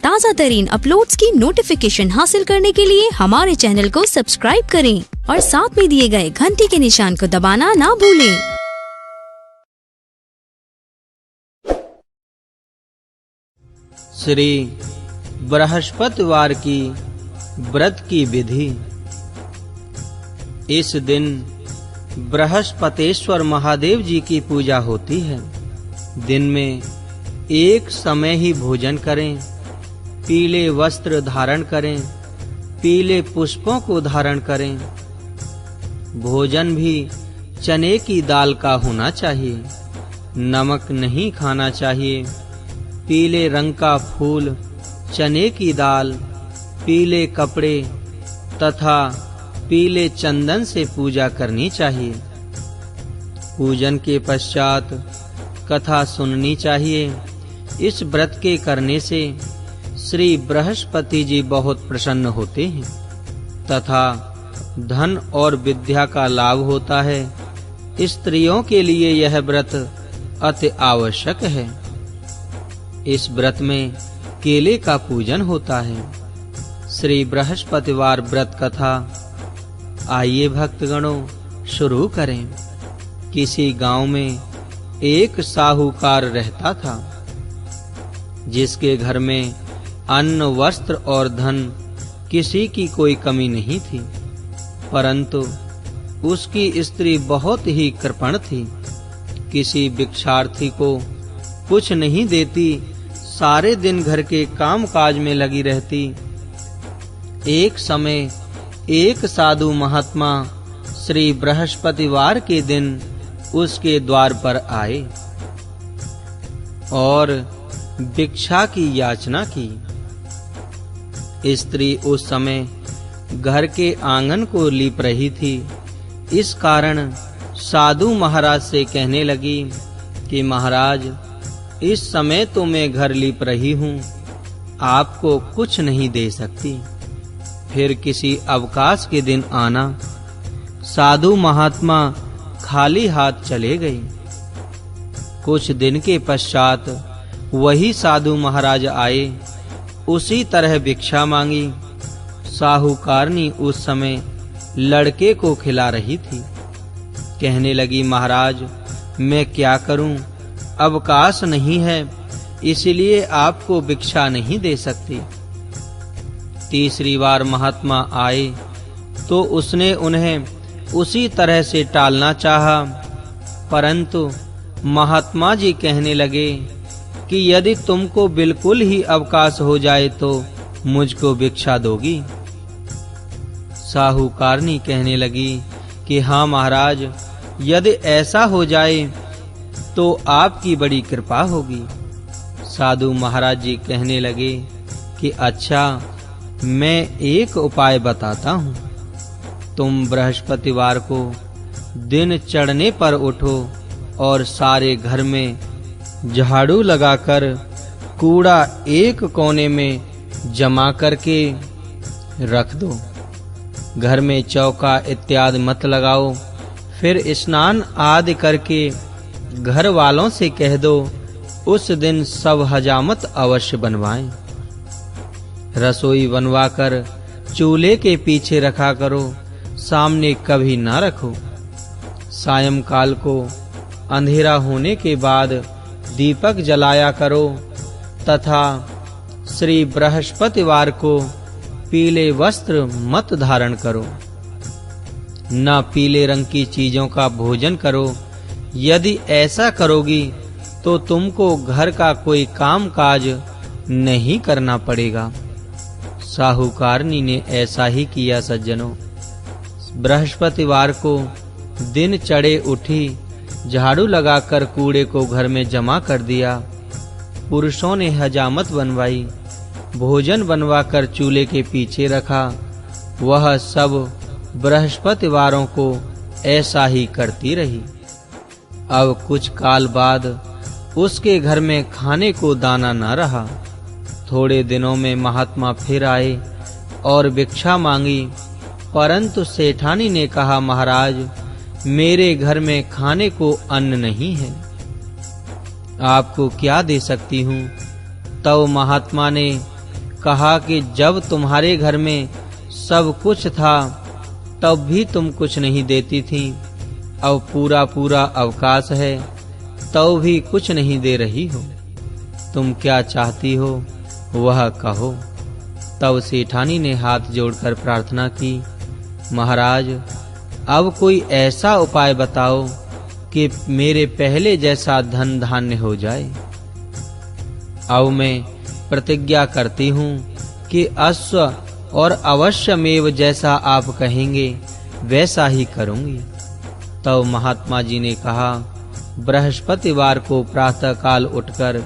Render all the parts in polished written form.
ताज़ा तरीन अपलोड्स की नोटिफिकेशन हासिल करने के लिए हमारे चैनल को सब्सक्राइब करें और साथ में दिए गए घंटी के निशान को दबाना ना भूलें। श्री बृहस्पतिवार की व्रत की विधि। इस दिन बृहस्पतेश्वर महादेव जी की पूजा होती है। दिन में एक समय ही भोजन करें, पीले वस्त्र धारण करें, पीले पुष्पों को धारण करें। भोजन भी चने की दाल का होना चाहिए, नमक नहीं खाना चाहिए। पीले रंग का फूल, चने की दाल, पीले कपड़े तथा पीले चंदन से पूजा करनी चाहिए। पूजन के पश्चात कथा सुननी चाहिए। इस व्रत के करने से श्री बृहस्पति जी बहुत प्रसन्न होते हैं तथा धन और विद्या का लाभ होता है। स्त्रियों के लिए यह व्रत अति आवश्यक है। इस व्रत में केले का पूजन होता है। श्री बृहस्पतिवार व्रत कथा। आइए भक्तगणों शुरू करें। किसी गांव में एक साहूकार रहता था, जिसके घर में अन्न, वस्त्र और धन किसी की कोई कमी नहीं थी, परंतु उसकी स्त्री बहुत ही कृपण थी। किसी भिक्षार्थी को कुछ नहीं देती, सारे दिन घर के काम-काज में लगी रहती। एक समय एक साधु महात्मा श्री बृहस्पतिवार के दिन उसके द्वार पर आए और भिक्षा की याचना की। स्त्री उस समय घर के आंगन को लीप रही थी। इस कारण साधु महाराज से कहने लगी कि महाराज, इस समय तो मैं घर लीप रही हूँ, आपको कुछ नहीं दे सकती, फिर किसी अवकाश के दिन आना। साधु महात्मा खाली हाथ चले गए। कुछ दिन के पश्चात वही साधु महाराज आए, उसी तरह भिक्षा मांगी। साहूकारनी उस समय लड़के को खिला रही थी। कहने लगी, महाराज मैं क्या करूं, अवकाश नहीं है, इसलिए आपको भिक्षा नहीं दे सकती। तीसरी बार महात्मा आए तो उसने उन्हें उसी तरह से टालना चाहा, परंतु महात्मा जी कहने लगे कि यदि तुमको बिल्कुल ही अवकाश हो जाए तो मुझको भिक्षा दोगी। साहूकारनी कहने लगी कि हाँ महाराज, यदि ऐसा हो जाए तो आपकी बड़ी कृपा होगी। साधु महाराज जी कहने लगे कि अच्छा, मैं एक उपाय बताता हूँ। तुम बृहस्पतिवार को दिन चढ़ने पर उठो और सारे घर में झाड़ू लगाकर कूड़ा एक कोने में जमा करके रख दो। घर में चौका इत्यादि मत लगाओ। फिर स्नान आदि करके घर वालों से कह दो उस दिन सब हजामत अवश्य बनवाएं। रसोई बनवाकर चूल्हे के पीछे रखा करो, सामने कभी ना रखो। सायंकाल को अंधेरा होने के बाद दीपक जलाया करो तथा श्री बृहस्पतिवार को पीले वस्त्र मत धारण करो। न पीले रंग की चीजों का भोजन करो। यदि ऐसा करोगी तो तुमको घर का कोई काम-काज नहीं करना पड़ेगा। साहूकारनी ने ऐसा ही किया। सज्जनों, बृहस्पतिवार को दिन चढ़े उठी, झाड़ू लगाकर कूड़े को घर में जमा कर दिया। पुरुषों ने हजामत बनवाई, भोजन बनवाकर चूल्हे के पीछे रखा। वह सब बृहस्पतिवारों को ऐसा ही करती रही। अब कुछ काल बाद उसके घर में खाने को दाना न रहा। थोड़े दिनों में महात्मा फिर आए और भिक्षा मांगी, परंतु सेठानी ने कहा, महाराज मेरे घर में खाने को अन्न नहीं है, आपको क्या दे सकती हूँ। तब महात्मा ने कहा कि जब तुम्हारे घर में सब कुछ था तब भी तुम कुछ नहीं देती थी, अब पूरा पूरा अवकाश है तब भी कुछ नहीं दे रही हो। तुम क्या चाहती हो वह कहो। तब सेठानी ने हाथ जोड़कर प्रार्थना की, महाराज अब कोई ऐसा उपाय बताओ कि मेरे पहले जैसा धन धान्य हो जाए। अब मैं प्रतिज्ञा करती हूँ कि अश्व और अवश्यमेव जैसा आप कहेंगे वैसा ही करूँगी। तब महात्मा जी ने कहा, बृहस्पतिवार को प्रातः काल उठकर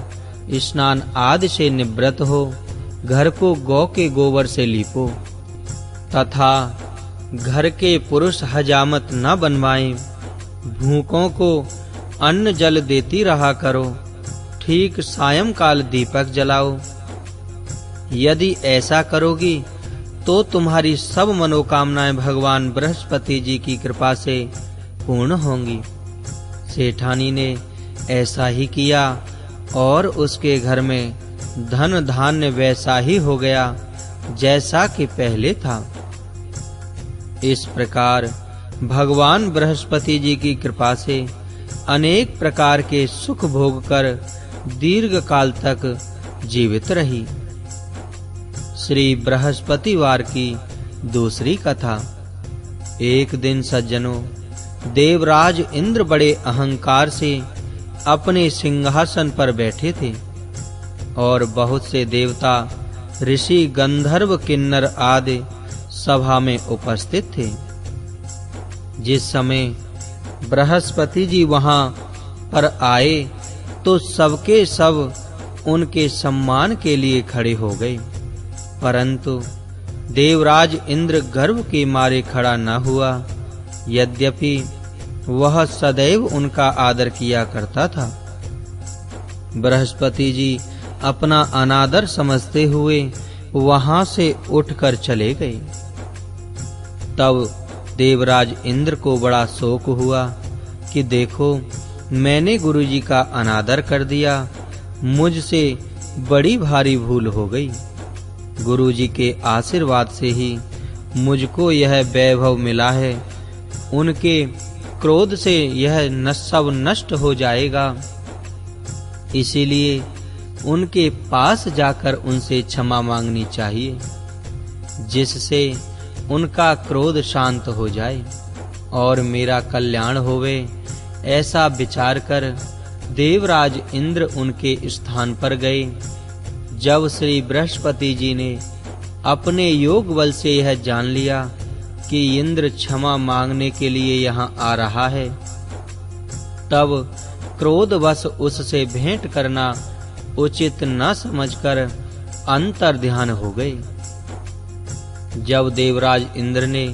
स्नान आदि से निवृत्त हो, घर को गौ के गोबर से लीपो तथा घर के पुरुष हजामत न बनवाएं, भूखों को अन्न जल देती रहा करो, ठीक सायंकाल दीपक जलाओ। यदि ऐसा करोगी तो तुम्हारी सब मनोकामनाएं भगवान बृहस्पति जी की कृपा से पूर्ण होंगी। सेठानी ने ऐसा ही किया और उसके घर में धन धान्य वैसा ही हो गया जैसा कि पहले था। इस प्रकार भगवान बृहस्पति जी की कृपा से अनेक प्रकार के सुख भोग कर दीर्घ काल तक जीवित रही। श्री बृहस्पतिवार की दूसरी कथा। एक दिन सज्जनों, देवराज इंद्र बड़े अहंकार से अपने सिंहासन पर बैठे थे और बहुत से देवता, ऋषि, गंधर्व, किन्नर आदि सभा में उपस्थित थे। जिस समय बृहस्पति जी वहां पर आए तो सबके सब उनके सम्मान के लिए खड़े हो गए, परंतु देवराज इंद्र गर्व के मारे खड़ा न हुआ। यद्यपि वह सदैव उनका आदर किया करता था। बृहस्पति जी अपना अनादर समझते हुए वहां से उठकर चले गए। तब देवराज इंद्र को बड़ा शोक हुआ कि देखो, मैंने गुरुजी का अनादर कर दिया, मुझसे बड़ी भारी भूल हो गई। गुरुजी के आशीर्वाद से ही मुझको यह वैभव मिला है, उनके क्रोध से यह सब नष्ट हो जाएगा। इसीलिए उनके पास जाकर उनसे क्षमा मांगनी चाहिए, जिससे उनका क्रोध शांत हो जाए और मेरा कल्याण होवे। ऐसा विचार कर देवराज इंद्र उनके स्थान पर गए। जब श्री बृहस्पति जी ने अपने योग बल से यह जान लिया कि इंद्र क्षमा मांगने के लिए यहाँ आ रहा है, तब क्रोधवश उससे भेंट करना उचित न समझकर अंतर ध्यान हो गए। जब देवराज इंद्र ने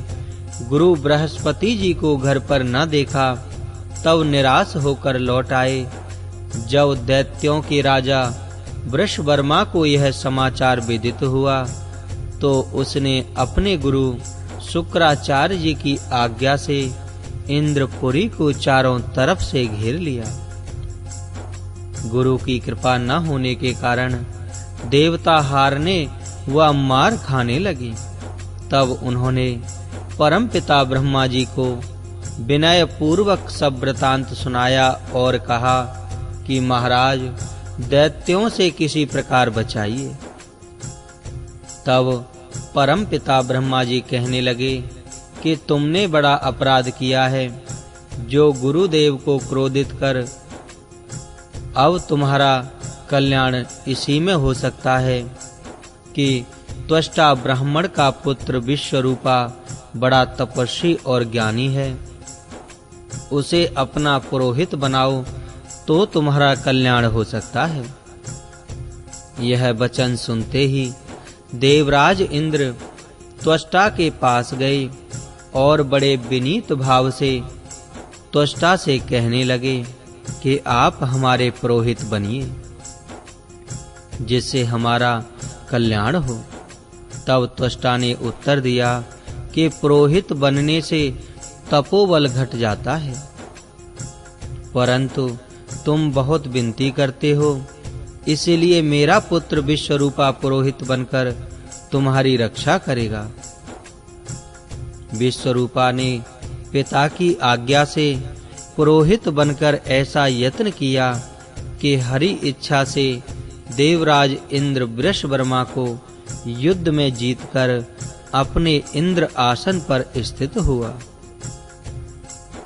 गुरु बृहस्पति जी को घर पर न देखा, तब निराश होकर लौट आए। जब दैत्यों के राजा वृषवर्मा को यह समाचार विदित हुआ, तो उसने अपने गुरु शुक्राचार्य जी की आज्ञा से इंद्रपुरी को चारों तरफ से घेर लिया। गुरु की कृपा न होने के कारण देवता हारने व मार खाने लगे। तब उन्होंने परमपिता ब्रह्मा जी को विनय पूर्वक सब वृतांत सुनाया और कहा कि महाराज, दैत्यों से किसी प्रकार बचाइए। तब परमपिता ब्रह्मा जी कहने लगे कि तुमने बड़ा अपराध किया है, जो गुरुदेव को क्रोधित कर अब तुम्हारा कल्याण इसी में हो सकता है कि त्वष्टा ब्राह्मण का पुत्र विश्वरूपा बड़ा तपस्वी और ज्ञानी है, उसे अपना पुरोहित बनाओ तो तुम्हारा कल्याण हो सकता है। यह वचन सुनते ही देवराज इंद्र त्वष्टा के पास गए और बड़े विनीत भाव से त्वष्टा से कहने लगे कि आप हमारे पुरोहित बनिए, जिससे हमारा कल्याण हो। तब त्वष्टा ने उत्तर दिया कि पुरोहित बनने से तपोबल घट जाता है, परंतु तुम बहुत विनती करते हो, इसीलिए मेरा पुत्र विश्वरूपा पुरोहित बनकर तुम्हारी रक्षा करेगा। विश्वरूपा ने पिता की आज्ञा से पुरोहित बनकर ऐसा यत्न किया कि हरि इच्छा से देवराज इंद्र वृषवर्मा को युद्ध में जीतकर अपने इंद्र आसन पर स्थित हुआ।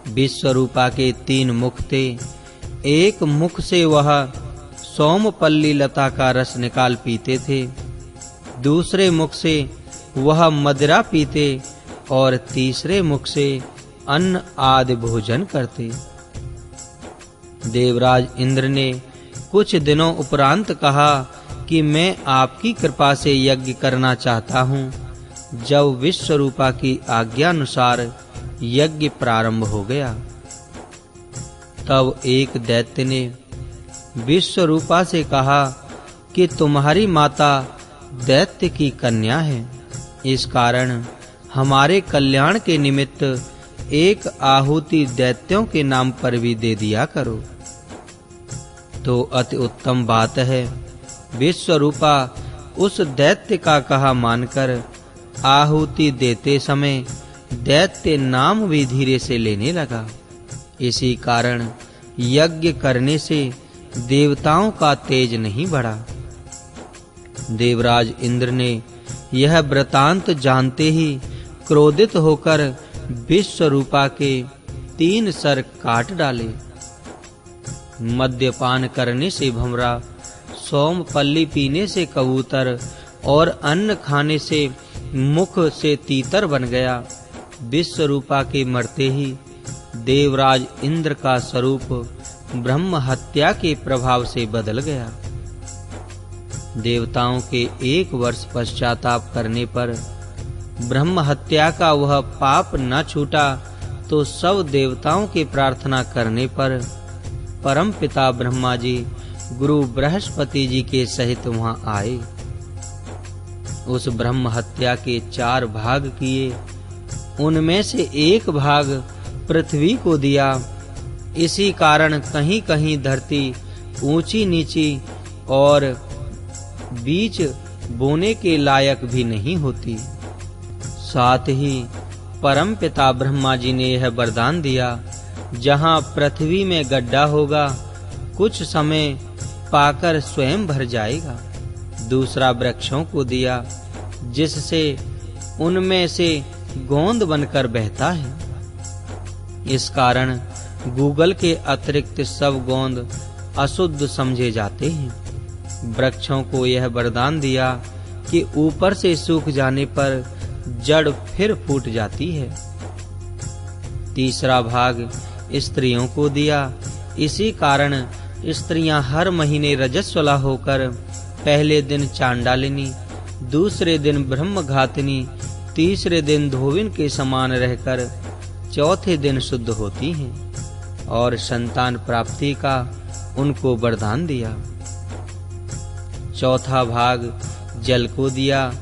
विश्वरूपा के 3 मुख थे। एक मुख से वह सोमपल्ली लता का रस निकाल पीते थे, दूसरे मुख से वह मदिरा पीते और तीसरे मुख से अन्न आदि भोजन करते। देवराज इंद्र ने कुछ दिनों उपरांत कहा कि मैं आपकी कृपा से यज्ञ करना चाहता हूँ। जब विश्वरूपा की आज्ञा अनुसार यज्ञ प्रारंभ हो गया, तब एक दैत्य ने विश्वरूपा से कहा कि तुम्हारी माता दैत्य की कन्या है, इस कारण हमारे कल्याण के निमित्त एक आहुति दैत्यों के नाम पर भी दे दिया करो। तो अति उत्तम बात है। विश्वरूपा उस दैत्य का कहा मानकर आहुति देते समय दैत्य नाम भी धीरे से लेने लगा। इसी कारण यज्ञ करने से देवताओं का तेज नहीं बढ़ा। देवराज इंद्र ने यह वृतांत जानते ही क्रोधित होकर विश्वरूपा के 3 सर काट डाले। मद्यपान करने से भंवरा, सोमपल्ली पीने से कबूतर और अन्न खाने से मुख से तीतर बन गया। विश्वरूपा के मरते ही देवराज इंद्र का स्वरूप ब्रह्म हत्या के प्रभाव से बदल गया। देवताओं के 1 वर्ष पश्चाताप करने पर ब्रह्म हत्या का वह पाप न छूटा, तो सब देवताओं के प्रार्थना करने पर परम पिता ब्रह्मा जी गुरु बृहस्पति जी के सहित वहां आए। उस ब्रह्म हत्या के 4 भाग किए, उनमें से 1 भाग पृथ्वी को दिया। इसी कारण कहीं-कहीं धरती ऊंची नीची और बीज बोने के लायक भी नहीं होती। साथ ही परम पिता ब्रह्मा जी ने यह वरदान दिया, जहां पृथ्वी में गड्ढा होगा, कुछ समय पाकर स्वयं भर जाएगा। दूसरा वृक्षों को दिया, जिससे उनमें से गोंद बनकर बहता है। इस कारण गूगल के अतिरिक्त सब गोंद अशुद्ध समझे जाते हैं। वृक्षों को यह वरदान दिया कि ऊपर से सूख जाने पर जड़ फिर फूट जाती है। तीसरा भाग स्त्रियों को दिया। इसी कारण स्त्रियां हर महीने रजस्वला होकर पहले दिन चांडालिनी, दूसरे दिन ब्रह्मघातिनी, तीसरे दिन धोबिन के समान रहकर चौथे दिन शुद्ध होती हैं और संतान प्राप्ति का उनको वरदान दिया। चौथा भाग जल को दिया,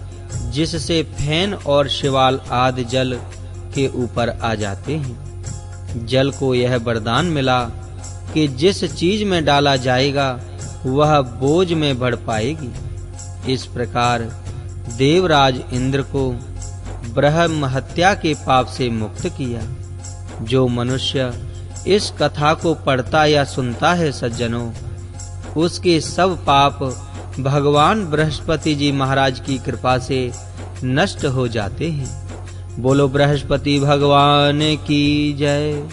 जिससे फैन और शिवाल आदि जल के ऊपर आ जाते हैं। जल को यह वरदान मिला कि जिस चीज में डाला जाएगा वह बोझ में बढ़ पाएगी। इस प्रकार देवराज इंद्र को ब्रह्म हत्या के पाप से मुक्त किया। जो मनुष्य इस कथा को पढ़ता या सुनता है सज्जनों, उसके सब पाप भगवान बृहस्पति जी महाराज की कृपा से नष्ट हो जाते हैं। बोलो बृहस्पति भगवान की जय।